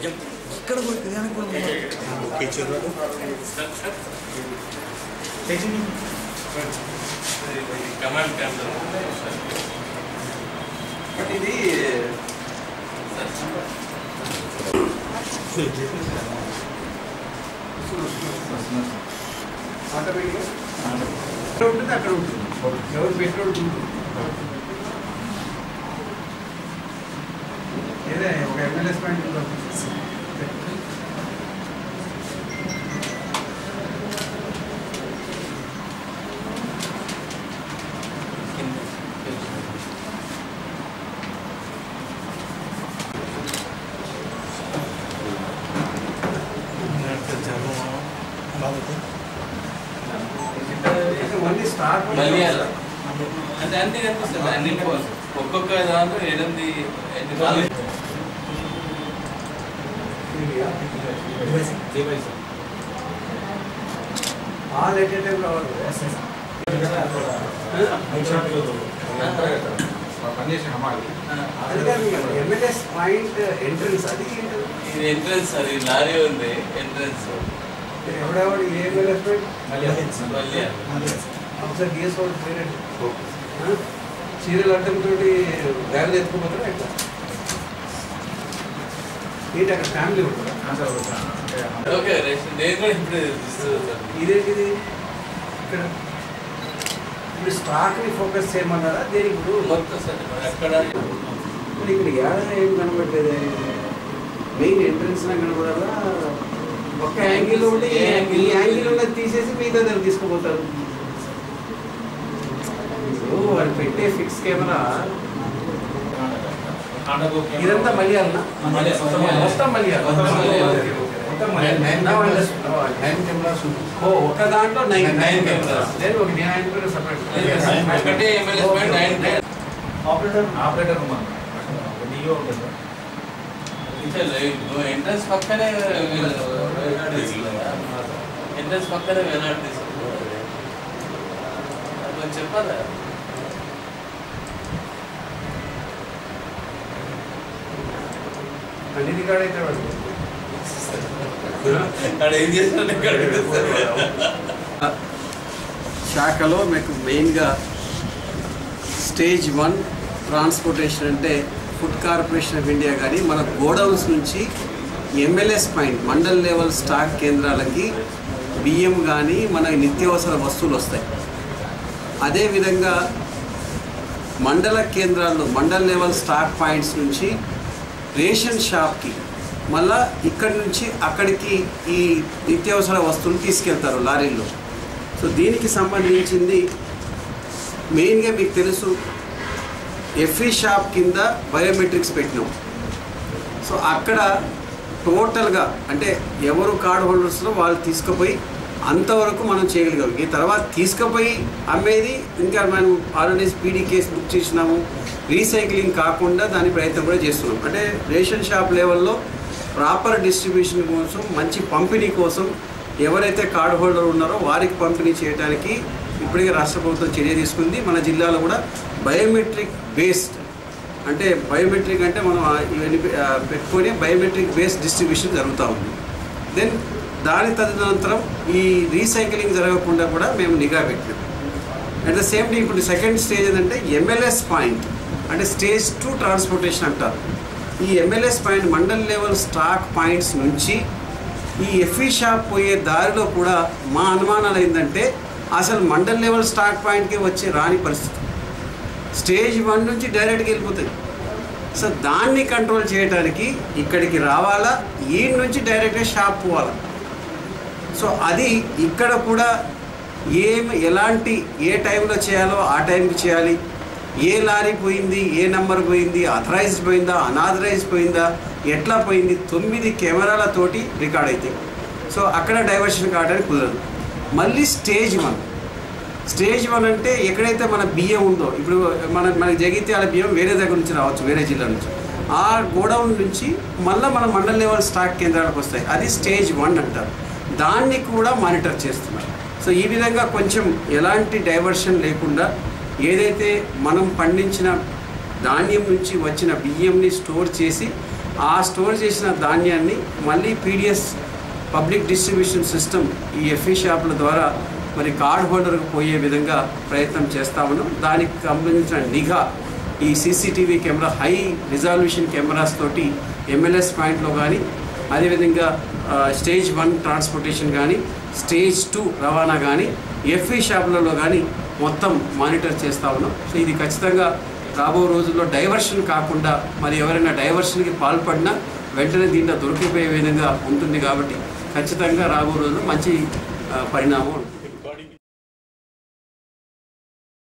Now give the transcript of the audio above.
ఇక్కడ command camp but ఇది ఆటోమేటిక్గా అక్కడ ఉంటుంది అక్కడ ఉంటుంది ఎవరు పెట్రోల్ ఉంటుంది ఏదే ఒక ఎమ్మెల్యేస్ పాయింట్ అంటే అన్ని కనిపిస్తుంది అన్ని ఒక్కొక్క దాంట్లో 8 ఎమ్మెల్యేస్ పాయింట్ ఎంట్రన్స్ అది ఎంట్రన్స్ అది లారీ ఉంది ఎంట్రన్స్ ఎవడెవడు ఏ ఎమ్మెల్యేస్ పాయింట్ ఒకసారి డిఎస్ వాళ్ళు పోయినట్టు సీరియల్ అడ్డంతో బ్యాగ్ ఎత్తుకోపోతారా ఎట్లా ఏంటి అక్కడ ఫ్యామిలీ ఉంటుందా ఇదేంటిది ఇక్కడ ఇప్పుడు స్టాక్ని ఫోకస్ చేయమన్నారా దేనికి ఇప్పుడు మొత్తం అక్కడ ఇక్కడ ఏడా ఏం కనబట్టేది మెయిన్ ఎంట్రన్స్ కనబడాలా ఒక్క యాంగిల్ ఉంటే ఈ యాంగిల్ ఉన్నది తీసేసి మిగతా దగ్గర తీసుకుపోతారు వాళ్ళు పెట్టే ఫిక్స్ కెమెరా ఇదంతా మలయాళం మొత్తం మలయాళం ఒక దాంట్లో 9 కెమెరాస్ లేదు ఒక 9 సపరేట్ ఆపరేటర్ ఎంట్రన్స్ పక్కనే ఎంట్రన్స్ పక్కనే వేలాడి చెప్పాలా అన్నిటి కాడ అయితే శాఖలో మీకు మెయిన్గా స్టేజ్ 1 ట్రాన్స్పోర్టేషన్ అంటే ఫుడ్ కార్పొరేషన్ ఆఫ్ ఇండియా కానీ మన గోడౌన్స్ నుంచి MLAs point mandal level stock కేంద్రాలకి బియ్యం కానీ మన నిత్యావసర వస్తువులు వస్తాయి. అదేవిధంగా మండల కేంద్రాల్లో మండల్ లెవెల్ స్టాక్ పాయింట్స్ నుంచి రేషన్ షాప్కి మళ్ళా ఇక్కడి నుంచి అక్కడికి ఈ నిత్యావసర వస్తువులు తీసుకెళ్తారు లారీల్లో. సో దీనికి సంబంధించింది మెయిన్గా మీకు తెలుసు ఎఫ్ఈ షాప్ కింద బయోమెట్రిక్స్ పెట్టినాం. సో అక్కడ టోటల్గా అంటే ఎవరు కార్డ్ హోల్డర్స్లో వాళ్ళు తీసుకుపోయి అంతవరకు మనం చేయగలిగాం. ఈ తర్వాత తీసుకుపోయి అమ్మేది ఇంకా మనం ఆల్రెడీ స్పీడీ కేసు బుక్ చేసినాము. రీసైక్లింగ్ కాకుండా దాని ప్రయత్నం కూడా చేస్తున్నాం. అంటే రేషన్ షాప్ లెవెల్లో ప్రాపర్ డిస్ట్రిబ్యూషన్ కోసం మంచి పంపిణీ కోసం ఎవరైతే కార్డ్ హోల్డర్ ఉన్నారో వారికి పంపిణీ చేయడానికి ఇప్పటికే రాష్ట్ర ప్రభుత్వం చర్య తీసుకుంది. మన జిల్లాలో కూడా బయోమెట్రిక్ బేస్డ్ అంటే బయోమెట్రిక్ అంటే మనం ఇవన్నీ పెట్టుకొని బయోమెట్రిక్ బేస్డ్ డిస్ట్రిబ్యూషన్ జరుగుతూ ఉంది. దెన్ దాని తదనంతరం ఈ రీసైక్లింగ్ జరగకుండా కూడా మేము నిఘా పెట్టినాం. అట్ ద సేమ్ టైం ఇప్పుడు సెకండ్ స్టేజ్ ఏంటంటే ఎమ్మెల్యేస్ పాయింట్ అంటే స్టేజ్ 2 ట్రాన్స్పోర్టేషన్ అంటారు. ఈ MLAs point mandal level stock points నుంచి ఈ ఎఫ్ఈ షాప్ పోయే దారిలో కూడా మా అనుమానాలు ఏంటంటే అసలు మండల్ లెవెల్ స్టాక్ పాయింట్కి వచ్చే రాని పరిస్థితి. స్టేజ్ 1 నుంచి డైరెక్ట్గా వెళ్ళిపోతుంది. సో దాన్ని కంట్రోల్ చేయడానికి ఇక్కడికి రావాలా, ఈ నుంచి డైరెక్ట్గా షాప్ పోవాలా. సో అది ఇక్కడ కూడా ఎలాంటి ఏ టైంలో చేయాలో ఆ టైంకి చేయాలి. ఏ లారీ పోయింది, ఏ నెంబర్ పోయింది, అథరైజ్డ్ పోయిందా, అనాథరైజ్డ్ పోయిందా, ఎట్లా పోయింది 9 కెమెరాలతోటి రికార్డ్ అవుతాయి. సో అక్కడ డైవర్షన్ కావడానికి కుదరదు. మళ్ళీ స్టేజ్ 1 అంటే ఎక్కడైతే మన బియ్యం ఉందో, ఇప్పుడు మనకి జగిత్యాల బియ్యం వేరే దగ్గర నుంచి రావచ్చు, వేరే జిల్లా నుంచి, ఆ గోడౌన్ నుంచి మళ్ళీ మన మండల్ లెవెల్ స్టాక్ కేంద్రాలకు వస్తాయి. అది స్టేజ్ 1 అంటారు. దాన్ని కూడా మానిటర్ చేస్తున్నారు. సో ఈ విధంగా కొంచెం ఎలాంటి డైవర్షన్ లేకుండా ఏదైతే మనం పండించిన ధాన్యం నుంచి వచ్చిన బియ్యంని స్టోర్ చేసి ఆ స్టోర్ చేసిన ధాన్యాన్ని మళ్ళీ పీడిఎస్ పబ్లిక్ డిస్ట్రిబ్యూషన్ సిస్టమ్ ఈ ఎఫ్ఈ షాపుల ద్వారా మరి కార్డ్ హోల్డర్కు పోయే విధంగా ప్రయత్నం చేస్తా ఉన్నాం. దానికి సంబంధించిన నిఘా ఈ సీసీటీవీ కెమెరా హై రిజాల్యూషన్ కెమెరాస్ తోటి ఎంఎల్ఎస్ పాయింట్లో కానీ, అదేవిధంగా స్టేజ్ 1 ట్రాన్స్పోర్టేషన్ కానీ, స్టేజ్ 2 రవాణా కానీ, ఎఫ్ఈ షాపులలో కానీ మొత్తం మానిటర్ చేస్తూ ఉన్నాం. సో ఇది ఖచ్చితంగా రాబో రోజుల్లో డైవర్షన్ కాకుండా మరి ఎవరైనా డైవర్షన్కి పాల్పడినా వెంటనే దీంట్లో దొరికిపోయే విధంగా ఉంటుంది. కాబట్టి ఖచ్చితంగా రాబో రోజుల్లో మంచి పరిణామం ఉంటుంది.